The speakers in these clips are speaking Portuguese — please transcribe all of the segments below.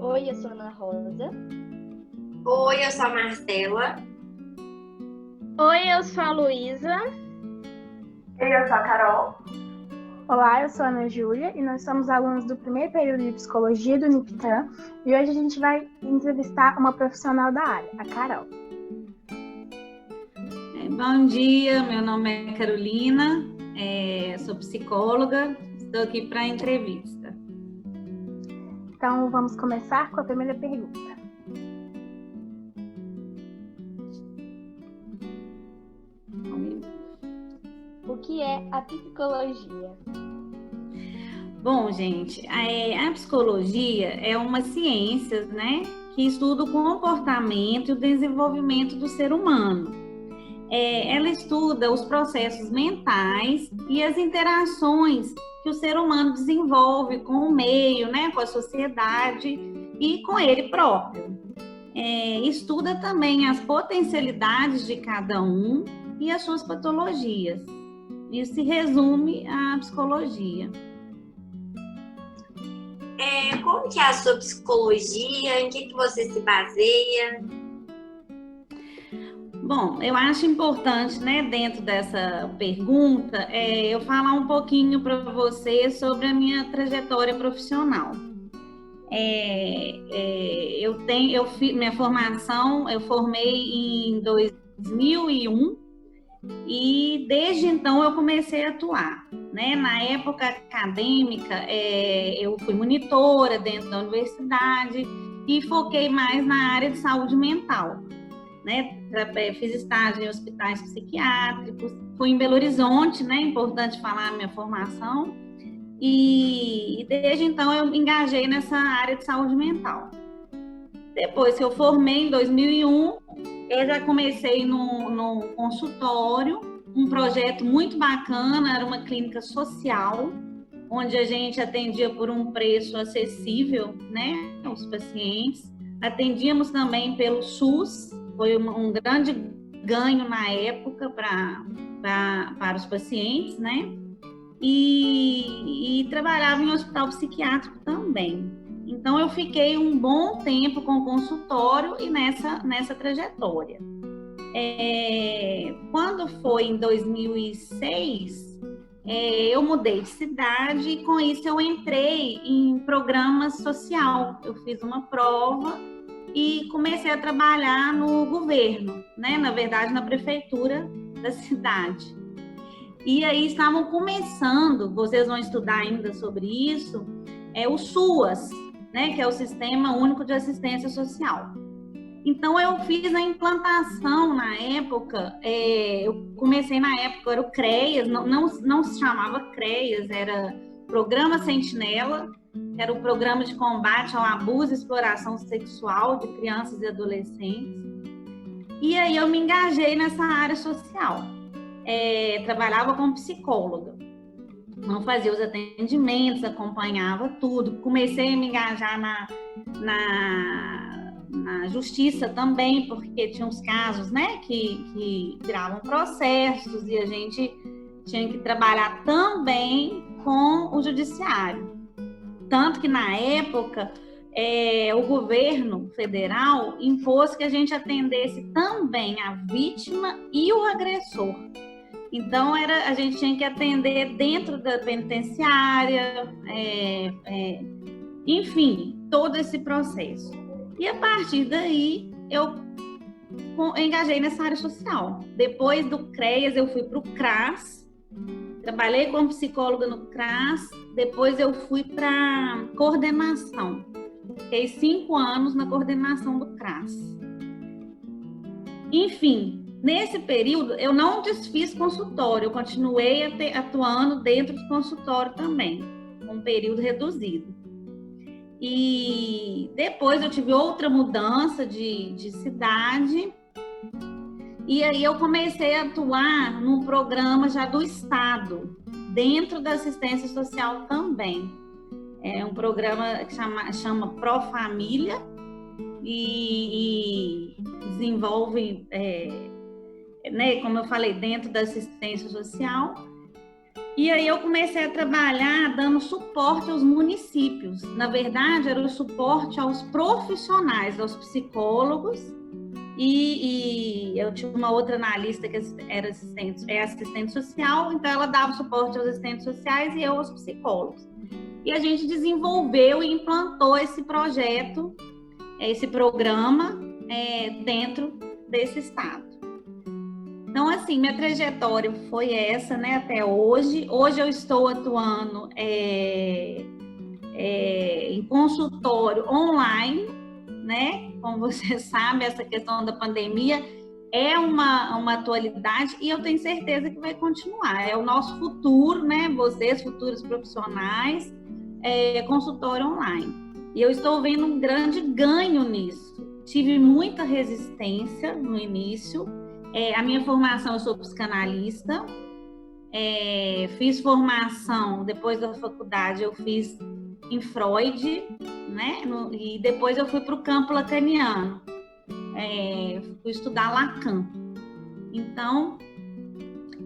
Oi, eu sou a Ana Rosa. Oi, eu sou a Marcela. Oi, eu sou a Luísa. Eu sou a Carol. Olá, eu sou a Ana Júlia e nós somos alunos do primeiro período de Psicologia do Uniptan e hoje a gente vai entrevistar uma profissional da área, a Carol. Bom dia, meu nome é Carolina, sou psicóloga, estou aqui para a entrevista. Então vamos começar com a primeira pergunta. O que é a psicologia? Bom, gente, a psicologia é uma ciência, né, que estuda o comportamento e o desenvolvimento do ser humano. Ela estuda os processos mentais e as interações que o ser humano desenvolve com o meio, né, com a sociedade e com ele próprio. Estuda também as potencialidades de cada um e as suas patologias. Isso se resume à psicologia. Como que é a sua psicologia? Em que você se baseia? Bom, eu acho importante, né, dentro dessa pergunta, eu falar um pouquinho para você sobre a minha trajetória profissional. Minha formação, eu formei em 2001 e desde então eu comecei a atuar, né? Na época acadêmica, eu fui monitora dentro da universidade e foquei mais na área de saúde mental. Né? Fiz estágio em hospitais psiquiátricos, fui em Belo Horizonte, né? Importante falar a minha formação, e desde então eu me engajei nessa área de saúde mental. Depois que eu formei em 2001, eu já comecei no consultório, um projeto muito bacana, era uma clínica social, onde a gente atendia por um preço acessível, né, os pacientes. Atendíamos também pelo SUS, foi um grande ganho na época para os pacientes, né? E trabalhava em hospital psiquiátrico também. Então, eu fiquei um bom tempo com o consultório e nessa trajetória. Quando foi em 2006, eu mudei de cidade e, com isso, eu entrei em programa social. Eu fiz uma prova e comecei a trabalhar no governo, né? Na verdade, na prefeitura da cidade. E aí estavam começando, vocês vão estudar ainda sobre isso, o SUAS, né? Que é o Sistema Único de Assistência Social. Então, eu fiz a implantação na época, eu comecei na época, era o CREAS, não se chamava CREAS, era Programa Sentinela, que era o Programa de Combate ao Abuso e Exploração Sexual de Crianças e Adolescentes. E aí eu me engajei nessa área social. Trabalhava como psicóloga. Não fazia os atendimentos, acompanhava tudo. Comecei a me engajar na justiça também, porque tinha uns casos, né, que viravam processos e a gente tinha que trabalhar também com o judiciário. Tanto que, na época, o governo federal impôs que a gente atendesse também a vítima e o agressor. Então, a gente tinha que atender dentro da penitenciária, enfim, todo esse processo. E, a partir daí, eu engajei nessa área social. Depois do CREAS, eu fui para o CRAS, trabalhei como psicóloga no CRAS, depois eu fui para coordenação. Fiquei 5 anos na coordenação do CRAS. Enfim, nesse período eu não desfiz consultório, eu continuei atuando dentro do consultório também, um período reduzido. E depois eu tive outra mudança de cidade. E aí eu comecei a atuar num programa já do Estado, dentro da assistência social também. É um programa que chama Profamília e desenvolve, né, como eu falei, dentro da assistência social. E aí eu comecei a trabalhar dando suporte aos municípios. Na verdade, era o suporte aos profissionais, aos psicólogos, e eu tinha uma outra analista que era assistente social, então ela dava suporte aos assistentes sociais e eu aos psicólogos. E a gente desenvolveu e implantou esse projeto, esse programa dentro desse estado. Então, assim, minha trajetória foi essa, né, até hoje. Hoje eu estou atuando em consultório online, né? Como você sabe, essa questão da pandemia é uma atualidade e eu tenho certeza que vai continuar. É o nosso futuro, né? Vocês, futuros profissionais, consultório online. E eu estou vendo um grande ganho nisso. Tive muita resistência no início. A minha formação, eu sou psicanalista, fiz formação, depois da faculdade eu fiz em Freud, né? E depois eu fui para o campo lacaniano, fui estudar Lacan. Então,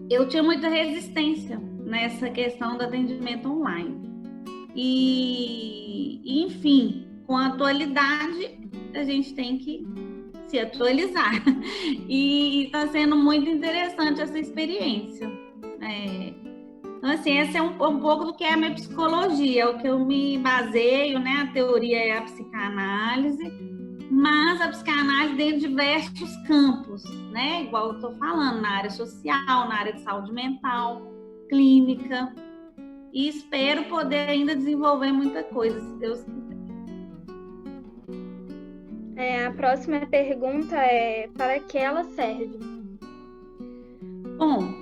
eu tinha muita resistência nessa questão do atendimento online. E enfim, com a atualidade, a gente tem que se atualizar. E está sendo muito interessante essa experiência. Então, assim, esse é um pouco do que é a minha psicologia, é o que eu me baseio, né? A teoria é a psicanálise, mas a psicanálise dentro de diversos campos, né? Igual eu estou falando, na área social, na área de saúde mental, clínica, e espero poder ainda desenvolver muita coisa, se Deus quiser. A próxima pergunta é: para que ela serve? Bom,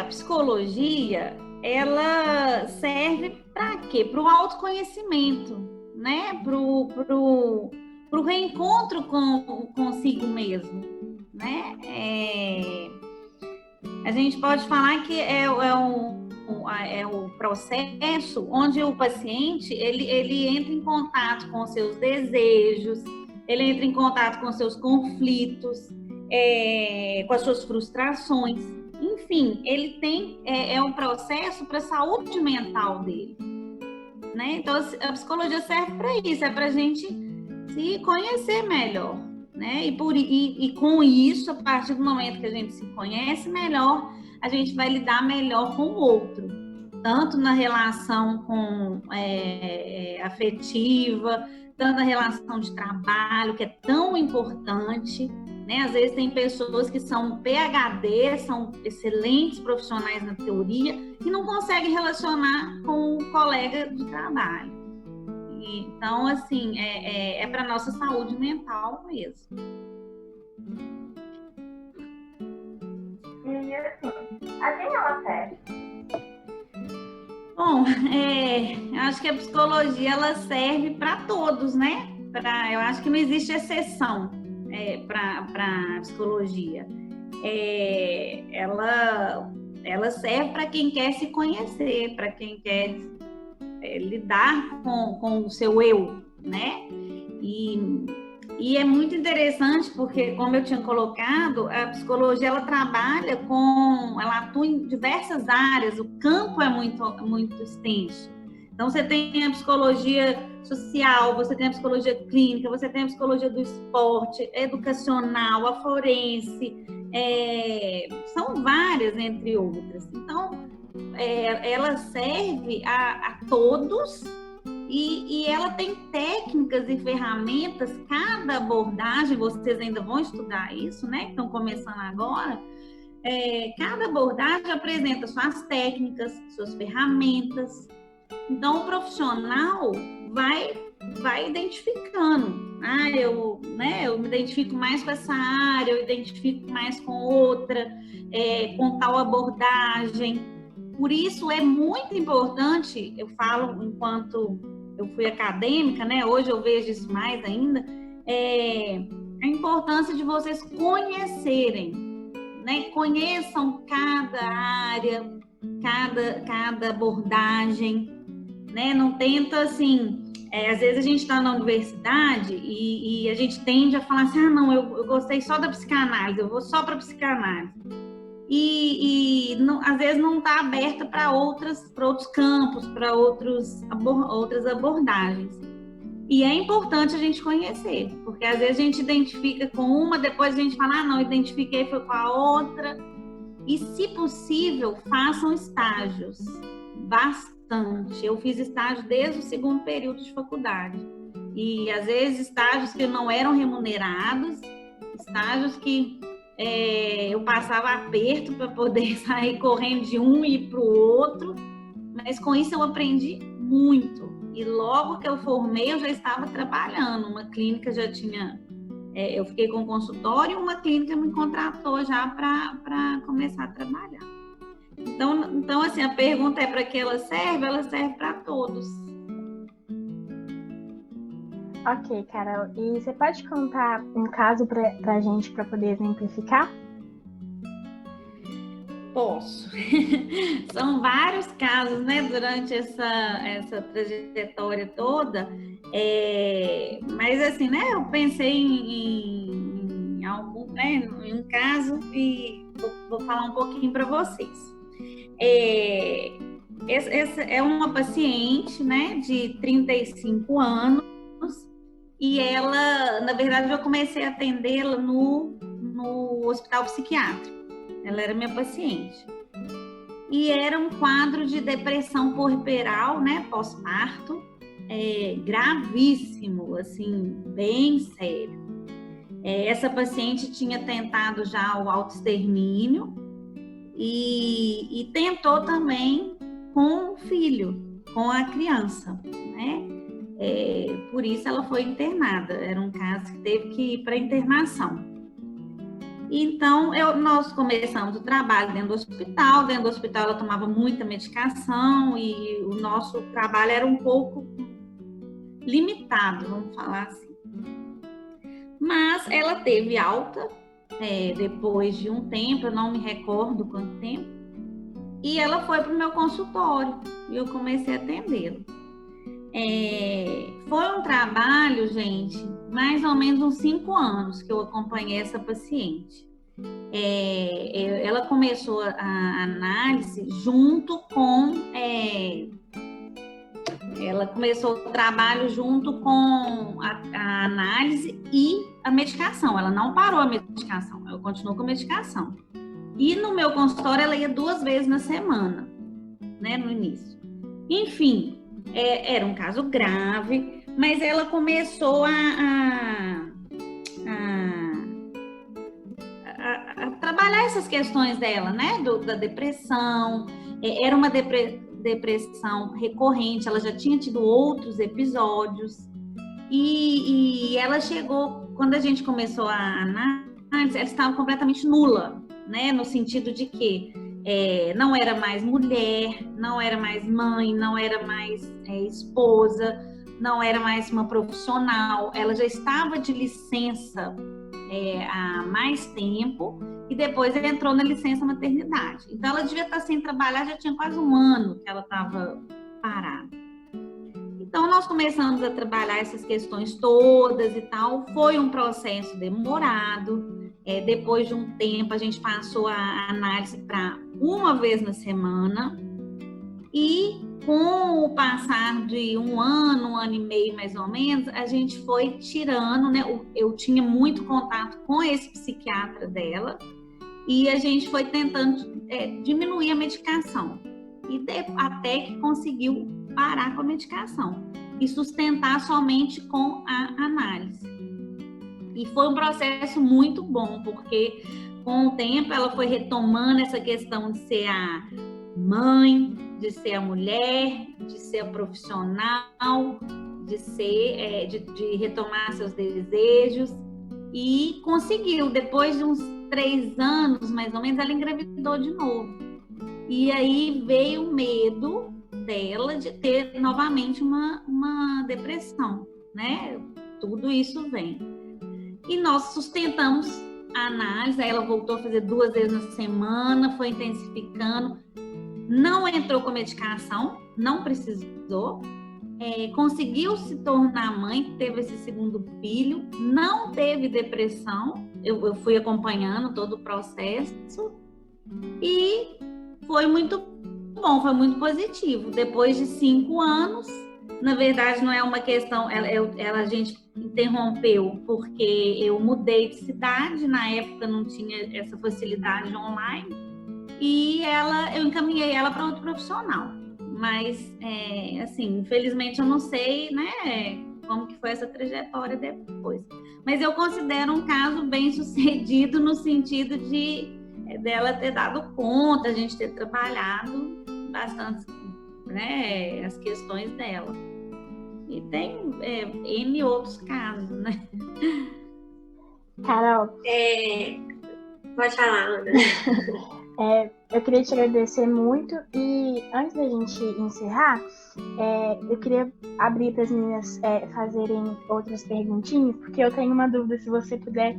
a psicologia, ela serve para quê? Para o autoconhecimento, né? Para o reencontro consigo mesmo, né? A gente pode falar que é o processo onde o paciente ele entra em contato com os seus desejos, ele entra em contato com seus conflitos, com as suas frustrações. Enfim, ele tem um processo para a saúde mental dele, né? Então, a psicologia serve para isso, é para a gente se conhecer melhor, né? E com isso, a partir do momento que a gente se conhece melhor, a gente vai lidar melhor com o outro, tanto na relação afetiva, tanto na relação de trabalho, que é tão importante, né? Às vezes tem pessoas que são PhD, são excelentes profissionais na teoria e não conseguem relacionar com o colega de trabalho. Então, assim, é para a nossa saúde mental mesmo. E, assim, a quem ela serve? Bom, acho que a psicologia ela serve para todos, né? Eu acho que não existe exceção para a psicologia. Ela serve para quem quer se conhecer, para quem quer lidar com o seu eu, né? E é muito interessante porque, como eu tinha colocado, a psicologia ela atua em diversas áreas, o campo é muito extenso. Então, você tem a psicologia social, você tem a psicologia clínica, você tem a psicologia do esporte, educacional, a forense, são várias, entre outras. Então, ela serve a todos. E ela tem técnicas e ferramentas, cada abordagem, vocês ainda vão estudar isso, né? Que estão começando agora. Cada abordagem apresenta suas técnicas, suas ferramentas. Então, o profissional vai identificando. Eu me identifico mais com essa área, eu identifico mais com outra, com tal abordagem. Por isso, é muito importante, eu falo enquanto eu fui acadêmica, né? Hoje eu vejo isso mais ainda, a importância de vocês conhecerem, né? Conheçam cada área, cada abordagem, né? Não tenta, assim, às vezes a gente está na universidade e a gente tende a falar assim, não, eu gostei só da psicanálise, eu vou só para psicanálise. às vezes não está aberta para outros campos, para outras abordagens. E é importante a gente conhecer, porque às vezes a gente identifica com uma, depois a gente fala, não, identifiquei, foi com a outra. E, se possível, façam estágios, bastante. Eu fiz estágio desde o segundo período de faculdade. E, às vezes, estágios que não eram remunerados, estágios que eu passava aperto para poder sair correndo de um e ir para o outro, mas com isso eu aprendi muito. E logo que eu formei, eu já estava trabalhando. Uma clínica já tinha... eu fiquei com um consultório e uma clínica me contratou já para começar a trabalhar. Então, assim, a pergunta é para que ela serve para todos. Ok, Carol. E você pode contar um caso para a gente, para poder exemplificar? Posso. São vários casos, né, durante essa trajetória toda. Mas, assim, né, eu pensei em algum, né, em um caso e vou falar um pouquinho para vocês. Essa é uma paciente, né, de 35 anos e ela, na verdade, eu comecei a atendê-la no hospital psiquiátrico. Ela era minha paciente. E era um quadro de depressão puerperal, né, pós-parto, gravíssimo, assim, bem sério. Essa paciente tinha tentado já o autoextermínio e tentou também com o filho, com a criança, né? Por isso ela foi internada. Era um caso que teve que ir para internação. Então, nós começamos o trabalho dentro do hospital. Dentro do hospital ela tomava muita medicação e o nosso trabalho era um pouco limitado, vamos falar assim. Mas ela teve alta depois de um tempo, eu não me recordo quanto tempo, e ela foi para o meu consultório e eu comecei a atendê-la. Foi um trabalho, gente, mais ou menos uns 5 anos que eu acompanhei essa paciente. Ela começou a análise junto com... ela começou o trabalho junto com a análise e a medicação. Ela não parou a medicação, ela continuou com a medicação. E no meu consultório ela ia 2 vezes na semana, né, no início. Enfim, era um caso grave, mas ela começou a trabalhar essas questões dela, né, da depressão. Era uma depressão recorrente, ela já tinha tido outros episódios e ela chegou, quando a gente começou a análise, ela estava completamente nula, né, no sentido de que não era mais mulher, não era mais mãe, não era mais esposa, não era mais uma profissional, ela já estava de licença há mais tempo e depois ela entrou na licença maternidade. Então ela devia estar sem trabalhar, já tinha quase 1 ano que ela estava parada. Então nós começamos a trabalhar essas questões todas e tal. Foi um processo demorado. Depois de um tempo a gente passou a análise para 1 vez na semana. E com o passar de 1 ano, 1 ano e meio mais ou menos, a gente foi tirando, né? Eu tinha muito contato com esse psiquiatra dela e a gente foi tentando diminuir a medicação até que conseguiu parar com a medicação e sustentar somente com a análise. E foi um processo muito bom, porque com o tempo ela foi retomando essa questão de ser a mãe, de ser a mulher, de ser a profissional, de retomar seus desejos e conseguiu. Depois de uns 3 anos, mais ou menos, ela engravidou de novo. E aí veio o medo dela de ter novamente uma depressão, né? Tudo isso vem. E nós sustentamos a análise, aí ela voltou a fazer 2 vezes na semana, foi intensificando. Não entrou com medicação, não precisou, conseguiu se tornar mãe, teve esse segundo filho, não teve depressão, eu fui acompanhando todo o processo e foi muito bom, foi muito positivo. Depois de 5 anos, na verdade não é uma questão, a gente interrompeu porque eu mudei de cidade, na época não tinha essa facilidade online, e eu encaminhei ela para outro profissional. Mas, assim, infelizmente eu não sei, né, como que foi essa trajetória depois. Mas eu considero um caso bem sucedido no sentido dela ter dado conta, a gente ter trabalhado bastante, né, as questões dela. E tem N outros casos, né? Carol, Pode falar, Ana. eu queria te agradecer muito e antes da gente encerrar, eu queria abrir para as meninas fazerem outras perguntinhas, porque eu tenho uma dúvida, se você puder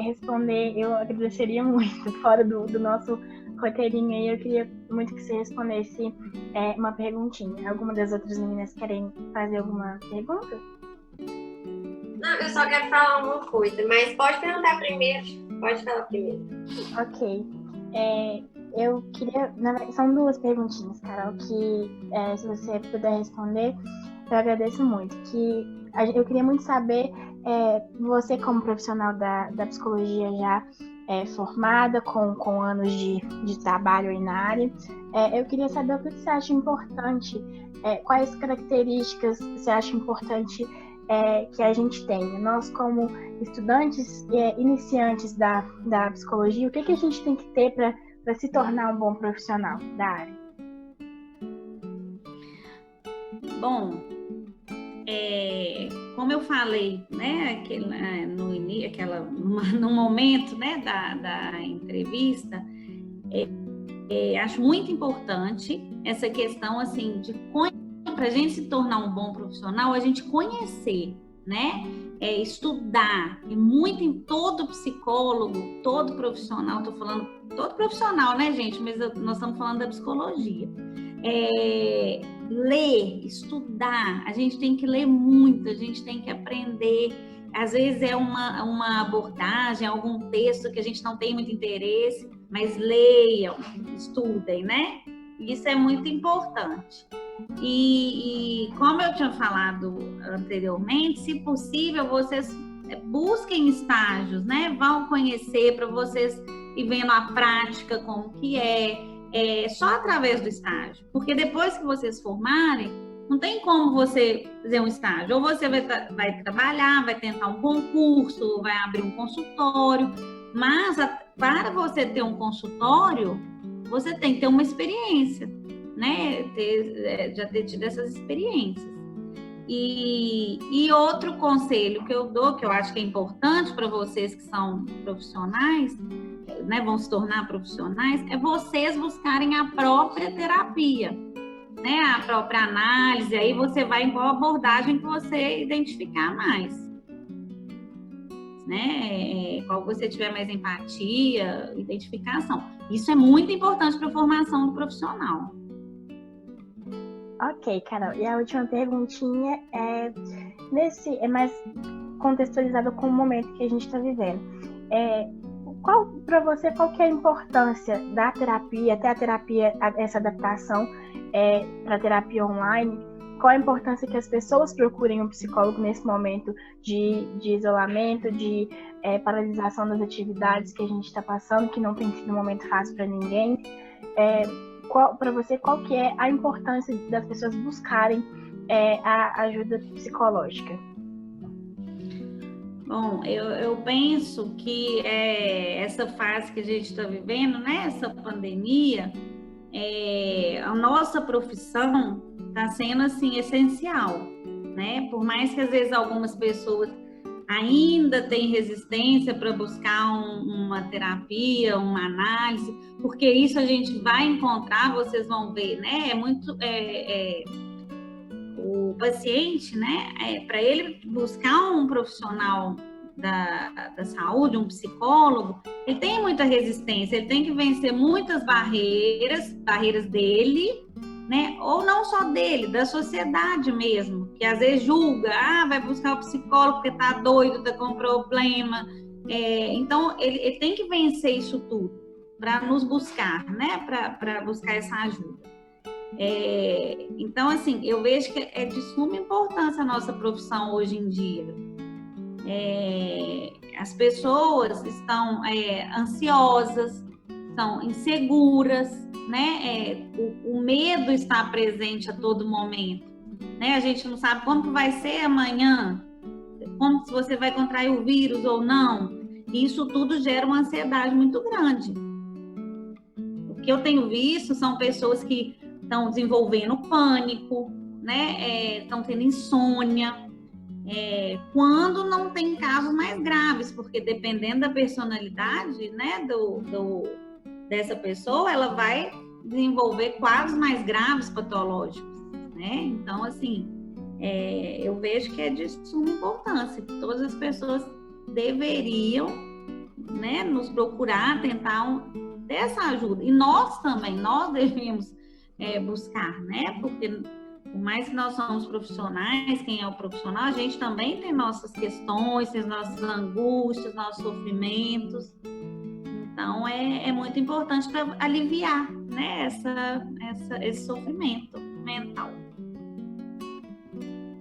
responder, eu agradeceria muito, fora do nosso roteirinho aí, eu queria muito que você respondesse uma perguntinha. Alguma das outras meninas querem fazer alguma pergunta? Não, eu só quero falar uma coisa, mas pode perguntar primeiro. Pode falar primeiro. Ok. Eu queria... São 2 perguntinhas, Carol, que se você puder responder, eu agradeço muito. Eu queria muito saber, você como profissional da psicologia já formada, com anos de trabalho aí na área, eu queria saber o que você acha importante, quais características você acha importante que a gente tenha. Nós, como estudantes iniciantes da psicologia, o que a gente tem que ter para se tornar um bom profissional da área? Bom, como eu falei, né, no momento, né, da entrevista, acho muito importante essa questão, assim, para a gente se tornar um bom profissional, a gente conhecer, né, estudar, e muito em todo psicólogo, todo profissional, estou falando todo profissional, né, gente, mas nós estamos falando da psicologia. Ler, estudar, a gente tem que ler muito, a gente tem que aprender. Às vezes é uma abordagem, algum texto que a gente não tem muito interesse, mas leiam, estudem, né? Isso é muito importante. E como eu tinha falado anteriormente, se possível, vocês busquem estágios, né? Vão conhecer para vocês ir vendo a prática como que só através do estágio. Porque depois que vocês formarem, não tem como você fazer um estágio. Ou você vai trabalhar, vai tentar um concurso, vai abrir um consultório. Mas para você ter um consultório, você tem que ter uma experiência, né? Já ter tido essas experiências. E outro conselho que eu dou, que eu acho que é importante para vocês que são profissionais, né, vão se tornar profissionais, é vocês buscarem a própria terapia, né, a própria análise. Aí você vai em qual abordagem que você identificar mais, né, qual você tiver mais empatia, identificação. Isso é muito importante para a formação do profissional. Ok, Carol. E a última perguntinha é mais contextualizada com o momento que a gente está vivendo. Para você, qual que é a importância da terapia, até a terapia, essa adaptação para a terapia online? Qual a importância que as pessoas procurem um psicólogo nesse momento de isolamento, de paralisação das atividades que a gente está passando, que não tem sido um momento fácil para ninguém? Para você, qual que é a importância das pessoas buscarem a ajuda psicológica? Bom, eu penso que essa fase que a gente está vivendo, né, essa pandemia, a nossa profissão está sendo assim essencial, né? Por mais que às vezes algumas pessoas ainda têm resistência para buscar uma terapia, uma análise, porque isso a gente vai encontrar, vocês vão ver, né? O paciente, né? Para ele buscar um profissional da saúde, um psicólogo, ele tem muita resistência, ele tem que vencer muitas barreiras dele, né? Ou não só dele, da sociedade mesmo, que às vezes julga, vai buscar o psicólogo porque tá doido, tá com problema. Então, ele tem que vencer isso tudo nos buscar, né? Para buscar essa ajuda. Então, assim, eu vejo que é de suma importância a nossa profissão hoje em dia. As pessoas estão ansiosas, estão inseguras, né? O medo está presente a todo momento, né? A gente não sabe como que vai ser amanhã, como se você vai contrair o vírus ou não. E isso tudo gera uma ansiedade muito grande. O que eu tenho visto são pessoas que estão desenvolvendo pânico, né? Estão tendo insônia, quando não tem casos mais graves, porque dependendo da personalidade, né, dessa pessoa, ela vai desenvolver quadros mais graves patológicos, né? Então, assim, eu vejo que é de suma importância, que todas as pessoas deveriam, né, nos procurar, tentar ter essa ajuda. E nós também, nós devemos buscar, né? Porque por mais que nós somos profissionais, quem é o profissional, a gente também tem nossas questões, tem nossas angústias, nossos sofrimentos. Então, é muito importante para aliviar, né, esse sofrimento mental.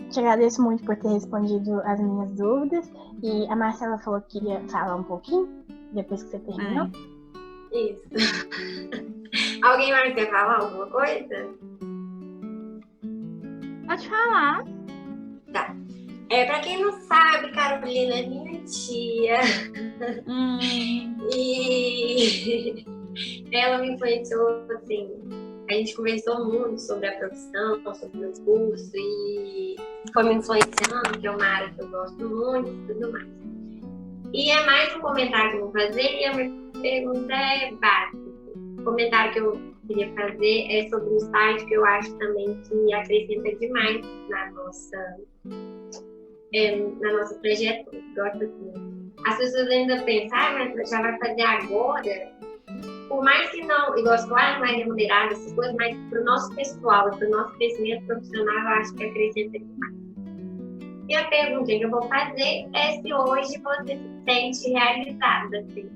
Te agradeço muito por ter respondido as minhas dúvidas. E a Marcela falou que queria falar um pouquinho, depois que você terminou. Isso. Alguém mais quer falar alguma coisa? Pode falar. Tá. Pra quem não sabe, Carolina é minha tia. E ela me influenciou, assim, a gente conversou muito sobre a profissão, sobre o meu curso, e foi me influenciando, que é uma área que eu gosto muito e tudo mais. E é mais um comentário que eu vou fazer, e a minha pergunta é básica. O comentário que eu queria fazer é sobre um site que eu acho também que acrescenta demais na nossa trajetória. As pessoas ainda pensam, mas já vai fazer agora. Por mais que não, igual as coisas não é remunerado, essas coisas, mas para o nosso pessoal, para o nosso crescimento profissional, eu acho que acrescenta demais. E a pergunta que eu vou fazer é se hoje você se sente realizada, assim,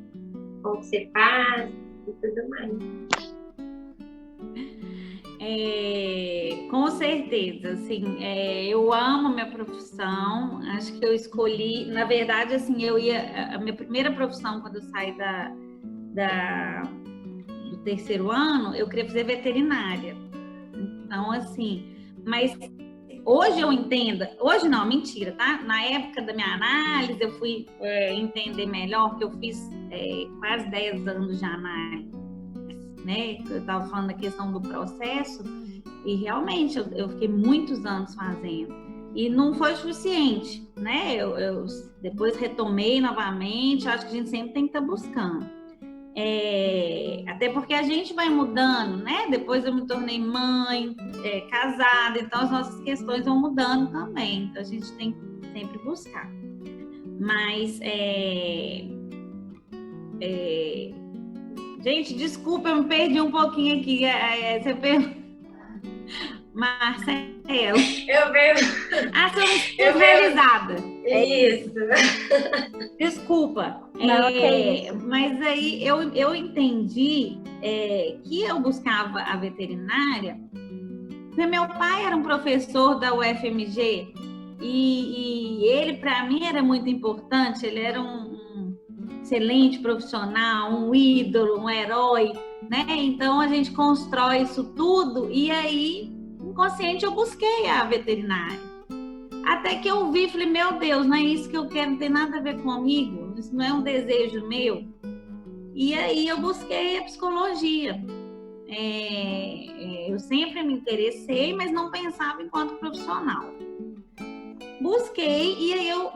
com o que você faz e tudo mais. Com certeza, assim, eu amo minha profissão, acho que eu escolhi, na verdade, assim, a minha primeira profissão, quando eu saí do terceiro ano, eu queria fazer veterinária. Então, assim, mas hoje eu entendo, hoje não, mentira, tá? Na época da minha análise, eu fui entender melhor, que eu fiz quase 10 anos de análise, né? Eu estava falando da questão do processo, e realmente eu fiquei muitos anos fazendo. E não foi suficiente, né? Eu depois retomei novamente, acho que a gente sempre tem que estar buscando. Até porque a gente vai mudando, né? Depois eu me tornei mãe, casada, então as nossas questões vão mudando também. Então a gente tem que sempre buscar. Mas, gente, desculpa, eu me perdi um pouquinho aqui. Você perguntou, Marcelo. Eu vejo. Sou realizada. Isso. Desculpa. Não, é isso. Mas aí eu entendi que eu buscava a veterinária, porque meu pai era um professor da UFMG e ele, para mim, era muito importante. Ele era um excelente profissional, um ídolo, um herói, né? Então a gente constrói isso tudo e aí, inconsciente, eu busquei a veterinária. Até que eu vi, falei, meu Deus, não é isso que eu quero, não tem nada a ver comigo, isso não é um desejo meu. E aí eu busquei a psicologia. Eu sempre me interessei, mas não pensava enquanto profissional. Busquei e aí eu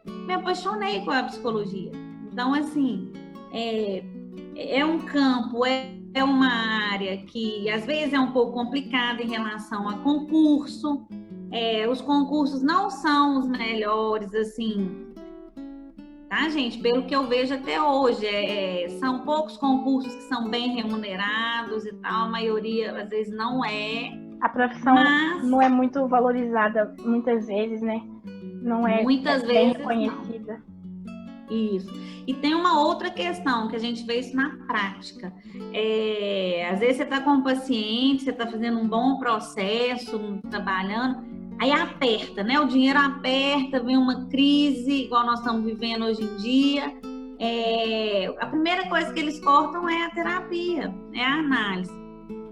me apaixonei com a psicologia. Então, assim, é um campo, é uma área que às vezes é um pouco complicada em relação a concurso. Os concursos não são os melhores, assim, tá, gente? Pelo que eu vejo até hoje, são poucos concursos que são bem remunerados e tal, a maioria às vezes não é. A profissão não é muito valorizada muitas vezes, né? Não é muitas bem vezes reconhecida. Isso. E tem uma outra questão que a gente vê isso na prática. Às vezes você está com um paciente, você está fazendo um bom processo, trabalhando, aí aperta, né? O dinheiro aperta, vem uma crise, igual nós estamos vivendo hoje em dia. A primeira coisa que eles cortam é a terapia, é a análise.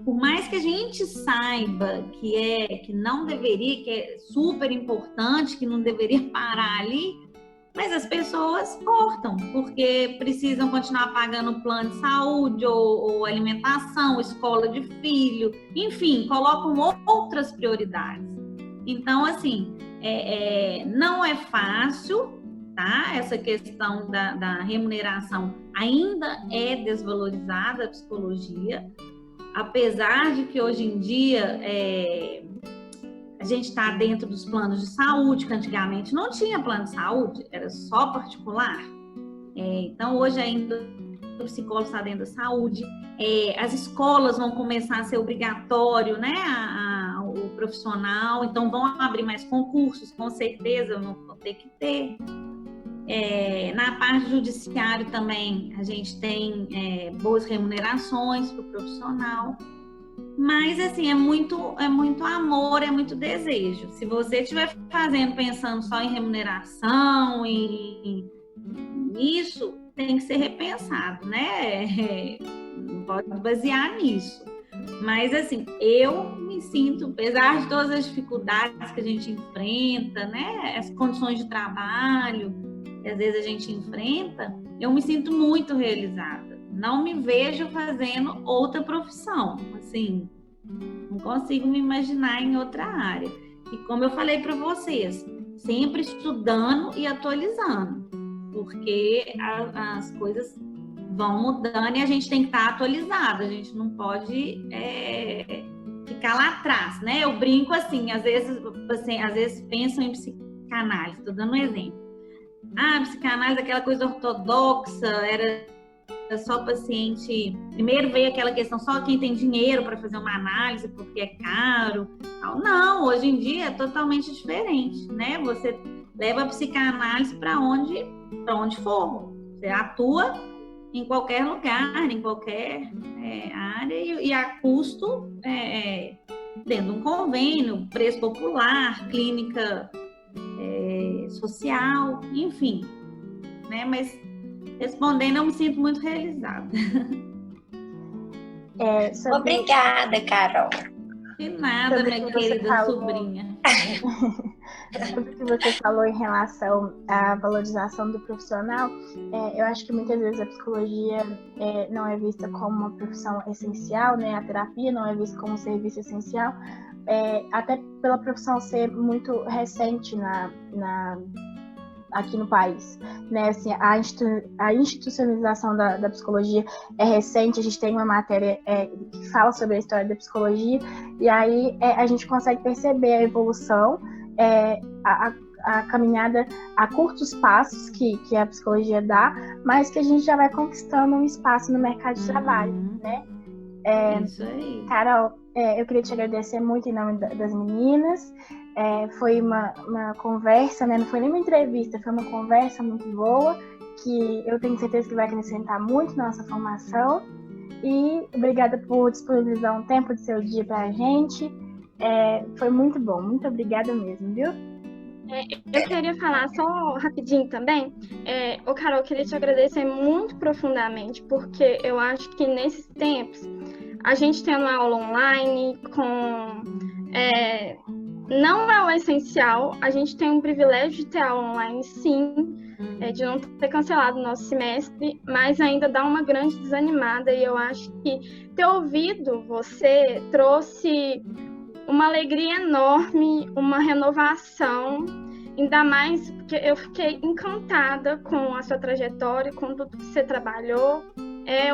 Por mais que a gente saiba que não deveria, que é super importante, que não deveria parar ali, mas as pessoas cortam, porque precisam continuar pagando plano de saúde, ou alimentação, escola de filho, enfim, colocam outras prioridades. Então, assim, não é fácil, tá? Essa questão da remuneração ainda é desvalorizada, a psicologia, apesar de que hoje em dia a gente está dentro dos planos de saúde, que antigamente não tinha plano de saúde, era só particular. Então, hoje ainda o psicólogo está dentro da saúde. As escolas vão começar a ser obrigatório, né, o profissional, então vão abrir mais concursos, com certeza vão ter que ter. Na parte judiciária também, a gente tem boas remunerações para o profissional. Mas, assim, é muito amor, é muito desejo. Se você estiver pensando só em remuneração, nisso, tem que ser repensado, né? Não pode basear nisso. Mas, assim, eu me sinto, apesar de todas as dificuldades que a gente enfrenta, né? As condições de trabalho que às vezes a gente enfrenta, eu me sinto muito realizada. Não me vejo fazendo outra profissão, assim, não consigo me imaginar em outra área. E como eu falei para vocês, sempre estudando e atualizando, porque as coisas vão mudando e a gente tem que estar atualizado, a gente não pode ficar lá atrás, né? Eu brinco assim, às vezes pensam em psicanálise, estou dando um exemplo. Psicanálise, aquela coisa ortodoxa, era só paciente. Primeiro veio aquela questão, só quem tem dinheiro para fazer uma análise, porque é caro. Não, hoje em dia é totalmente diferente, né? Você leva a psicanálise para onde for. Você atua em qualquer lugar, em qualquer área, e a custo dentro de um convênio, preço popular, clínica social, enfim, né? Mas respondendo, eu me sinto muito realizada. Obrigada, Carol. De nada, minha querida sobrinha. Sobre o que você falou em relação à valorização do profissional, eu acho que muitas vezes a psicologia não é vista como uma profissão essencial, né? A terapia não é vista como um serviço essencial, até pela profissão ser muito recente aqui no país, né? Assim, a institucionalização da psicologia é recente. A gente tem uma matéria que fala sobre a história da psicologia, e aí a gente consegue perceber a evolução, a caminhada a curtos passos que a psicologia dá, mas que a gente já vai conquistando um espaço no mercado de trabalho, né? Isso aí. Carol, eu queria te agradecer muito em nome das meninas. Foi uma conversa, né? Não foi nem uma entrevista, foi uma conversa muito boa, que eu tenho certeza que vai acrescentar muito na nossa formação. E obrigada por disponibilizar um tempo do seu dia para a gente. Foi muito bom, muito obrigada mesmo, viu? Eu queria falar só rapidinho também. Carol, eu queria te agradecer muito profundamente, porque eu acho que nesses tempos, a gente tendo uma aula online não é o essencial, a gente tem um privilégio de ter aula online, sim, de não ter cancelado o nosso semestre, mas ainda dá uma grande desanimada, e eu acho que ter ouvido você trouxe uma alegria enorme, uma renovação, ainda mais porque eu fiquei encantada com a sua trajetória, com tudo que você trabalhou.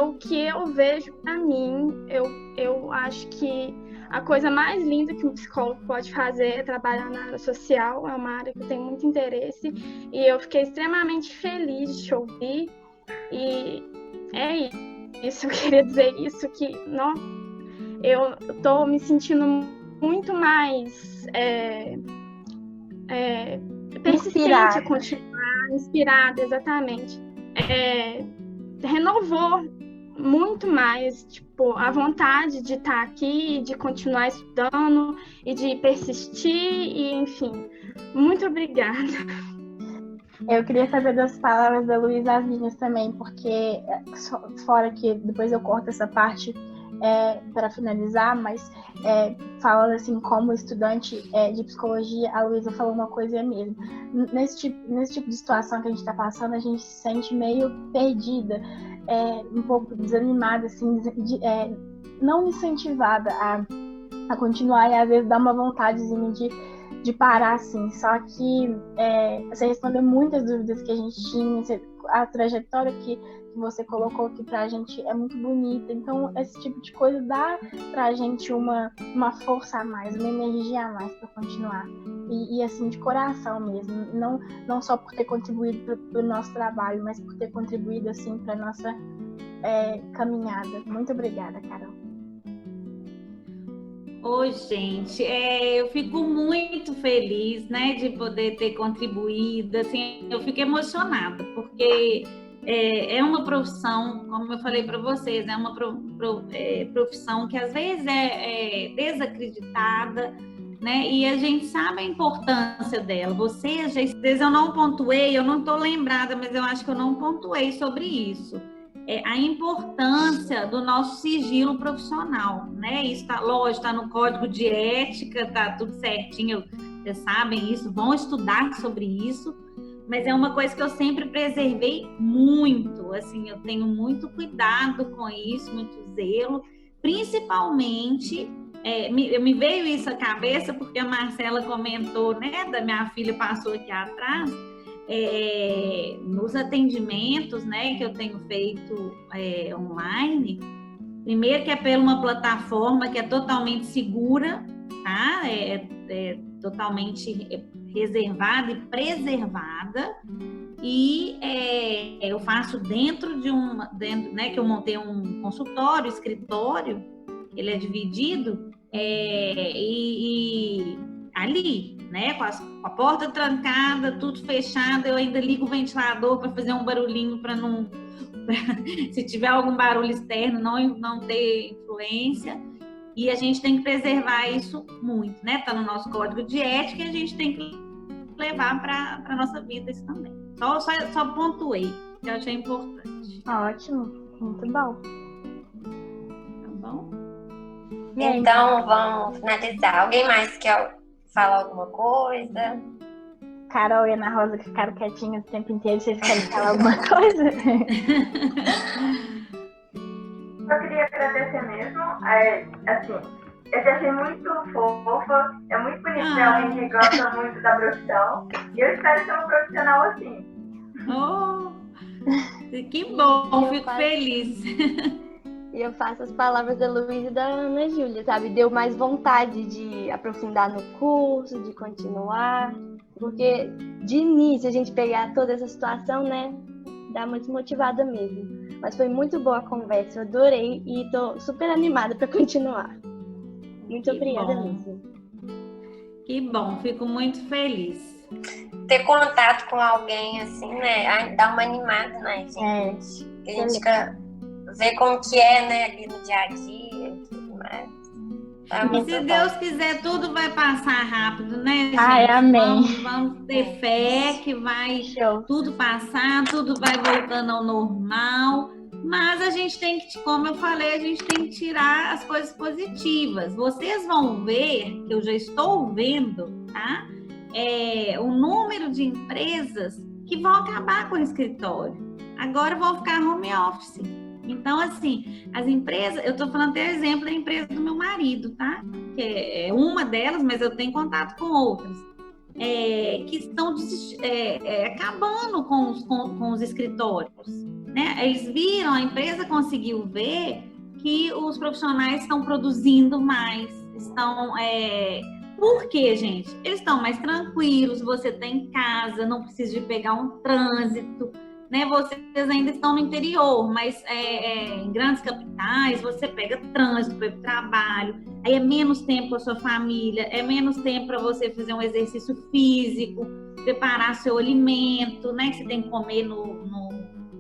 O que eu vejo para mim, eu acho que a coisa mais linda que um psicólogo pode fazer é trabalhar na área social. É uma área que eu tenho muito interesse, e eu fiquei extremamente feliz de te ouvir, e é isso, eu queria dizer isso, que eu estou me sentindo muito mais persistente Inspirada. a continuar, inspirada, exatamente. Renovou muito mais, tipo, a vontade de estar aqui, de continuar estudando e de persistir, e enfim. Muito obrigada. Eu queria saber das palavras da Luísa Vinhas também, porque fora que depois eu corto essa parte para finalizar, mas falando assim, como estudante de psicologia, a Luísa falou uma coisa mesmo. Nesse tipo de situação que a gente está passando, a gente se sente meio perdida, um pouco desanimada, assim, não incentivada a continuar, e às vezes dá uma vontadezinha de parar, assim. Só que você respondeu muitas dúvidas que a gente tinha, a trajetória que você colocou aqui pra gente é muito bonita. Então, esse tipo de coisa dá pra gente uma força a mais, uma energia a mais pra continuar. E assim, de coração mesmo. Não só por ter contribuído pro nosso trabalho, mas por ter contribuído, assim, pra nossa caminhada. Muito obrigada, Carol. Oi, gente, eu fico muito feliz, né, de poder ter contribuído, assim, eu fico emocionada, porque é uma profissão, como eu falei para vocês, é uma profissão que às vezes é desacreditada, né, e a gente sabe a importância dela. Vocês, às vezes eu não pontuei, eu não estou lembrada, mas eu acho que eu não pontuei sobre isso. A importância do nosso sigilo profissional, né? Isso lógico, está no código de ética, está tudo certinho, vocês sabem isso, vão estudar sobre isso, mas é uma coisa que eu sempre preservei muito, assim, eu tenho muito cuidado com isso, muito zelo, principalmente, me veio isso à cabeça porque a Marcela comentou, né, da minha filha passou aqui atrás, nos atendimentos, né, que eu tenho feito online, primeiro que é pela uma plataforma que é totalmente segura, tá? Totalmente reservada e preservada, e eu faço dentro, né, que eu montei um consultório, escritório, ele é dividido, e ali, né, com a porta trancada, tudo fechado, eu ainda ligo o ventilador para fazer um barulhinho para não, se tiver algum barulho externo, não ter influência. E a gente tem que preservar isso muito, né? Tá no nosso código de ética e a gente tem que levar para a nossa vida isso também. Só pontuei, que eu achei importante. Ótimo, muito bom. Tá bom? Então, vamos finalizar. Alguém mais quer falar alguma coisa? Carol e Ana Rosa que ficaram quietinhas o tempo inteiro, vocês querem falar alguma coisa? Eu queria agradecer mesmo. Assim, eu te achei muito fofa, é muito bonito ver alguém que gosta muito da profissão. E eu espero ser um profissional assim. Oh, que bom, fico feliz. E eu faço as palavras da Luísa e da Ana Júlia, sabe? Deu mais vontade de aprofundar no curso, de continuar. Porque de início a gente pegar toda essa situação, né? Dá uma desmotivada mesmo. Mas foi muito boa a conversa, eu adorei e tô super animada para continuar. Muito obrigada mesmo. Que bom, fico muito feliz. Ter contato com alguém assim, né? Dá uma animada, né, gente? A gente fica ver como que é, né, ali no dia a dia e tudo mais. Tá e se Deus quiser, tudo vai passar rápido, né, gente? Ai, amém. Vamos ter fé que vai tudo passar, tudo vai voltando ao normal. Mas a gente tem que, como eu falei, a gente tem que tirar as coisas positivas. Vocês vão ver, que eu já estou vendo, tá? O número de empresas que vão acabar com o escritório. Agora vão ficar home office. Então, assim, as empresas, eu estou falando até exemplo da empresa do meu marido, tá? Que é uma delas, mas eu tenho contato com outras, que estão acabando com os escritórios, né? Eles viram, a empresa conseguiu ver que os profissionais estão produzindo mais, por quê, gente? Eles estão mais tranquilos, você está em casa, não precisa de pegar um trânsito, né? Vocês ainda estão no interior, mas em grandes capitais você pega trânsito para o trabalho, aí é menos tempo com a sua família, é menos tempo para você fazer um exercício físico, preparar seu alimento, né? Que você tem que comer no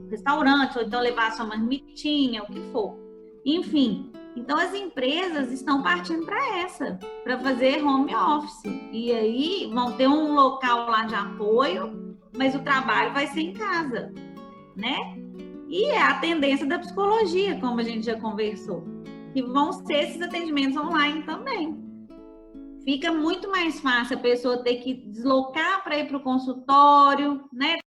restaurante, ou então levar a sua marmitinha, o que for. Enfim, então as empresas estão partindo para fazer home office. E aí vão ter um local lá de apoio, mas o trabalho vai ser em casa, né? E é a tendência da psicologia, como a gente já conversou, que vão ser esses atendimentos online também. Fica muito mais fácil a pessoa ter que deslocar para ir para o consultório, né?